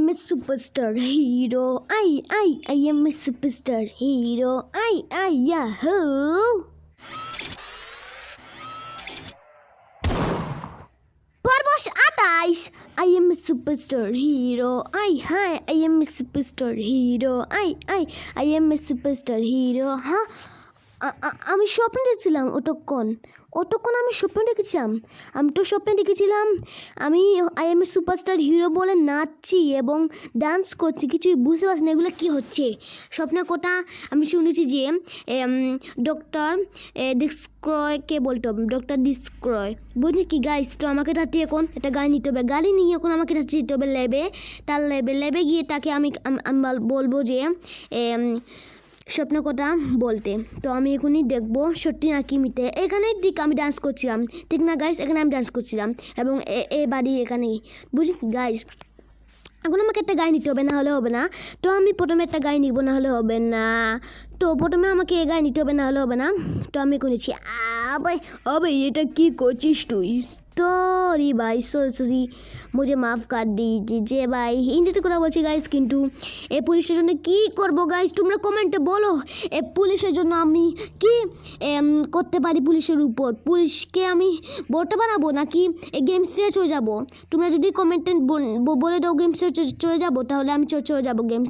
am a superstar hero. I am a superstar hero. Yahoo! Parbosh Ataish. I am a superstar hero. I am a superstar hero. I am a superstar hero. Huh? আমি স্বপ্ন দেখছিলাম অতক্ষণ আমি স্বপ্ন দেখেছিলাম আমি I M A superstar hero বলে নাচছি এবং ডান্স করছি, কিছুই বুঝতে পারছি না এগুলো কী হচ্ছে। স্বপ্নের কথা আমি শুনেছি যে ডক্টর ডিসক্রয়কে বলতে হবে, ডক্টর ডিসক্রয়, বুঝলি কি গাইস। তো আমাকে তাতে এখন একটা গাড়ি নিতে হবে, গাড়ি নিয়ে এখন আমাকে তাতে যেতে হবে ল্যাবে গিয়ে তাকে আমি বলবো যে স্বপ্ন কথা বলতে। তো আমি এখনই দেখবো সত্যি নাকি মিথ্যে। এখানেই দিক আমি ডান্স করছিলাম, ঠিক না গাইস? এখানে আমি ডান্স করছিলাম এবং এ বাড়ি এখানেই, বুঝলি গাইস। এখন আমাকে একটা গাড়ি নিতে হবে, না হলে হবে না। তো আমি প্রথমে একটা গাড়ি নিব, না হলে হবে না। তো প্রথমে আমাকে এই গাড়ি নিতে হবে, না হলে হবে না। তো আমি করেছি আবে এটা কি করছিস তুই? সরি ভাই, সরি মুঝে মাফ कर दीजिए ভাই। হিন্দিতে কথা বলছি গাইস, কিন্তু এই পুলিশের জন্য কি করব গাইস তোমরা কমেন্টে বলো। এই পুলিশের জন্য আমি কি করতে পারি? পুলিশের উপর পুলিশকে আমি বলতে বানাবো নাকি এই গেম শেষ হয়ে যাব? তোমরা যদি কমেন্টে বলে দাও গেম শেষ চলে যাবো, তাহলে আমি চলে যাবো গেম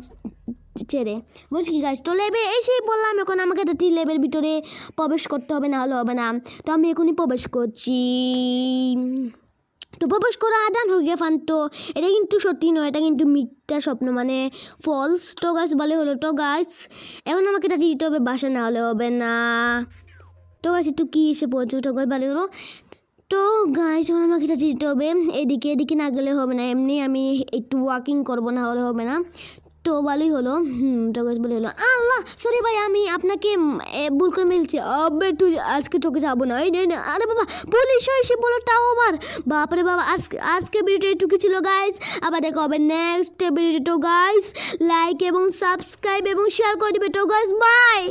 ছেড়ে, বুঝছি কি গাইস। তো লেবে এসেই বললাম এখন আমাকে তো লেবের ভিতরে প্রবেশ করতে হবে, না হলে হবে না। তো আমি এখনই প্রবেশ করছি। তো প্রবেশ করা আদান হয়ে গিয়ে তো এটা কিন্তু সত্যি নয়, এটা কিন্তু মিথ্যা স্বপ্ন, মানে ফলস। তো গাছ বলে হলো। তো গাছ এখন আমাকে এটা দিতে হবে বাসা, না হলে হবে না। তো গাছ একটু কী এসে পড়ছে, তো গাছ বলে হলো। তো গাইস এখন আমাকে এটা দিতে হবে, এদিকে না গেলে হবে না, এমনি আমি একটু ওয়াকিং করবো, না হলে হবে না। তো ভালোই হলো। তো গাছ বলে হলো আল্লাহ সরি ভাই, আমি আপনাকে ভুল করে মেলছি। আবে তুই আজকে তোকে যাবো না। আরে বাবা পুলিশ এসে বলো, তাও আবার বাপরে বাবা। আজকে ভিডিওটা একটু ছিল গাইস, আবার দেখা হবে নেক্সট ভিডিও। তো গাইস লাইক এবং সাবস্ক্রাইব এবং শেয়ার করে দিবে। তো গাইস বাই।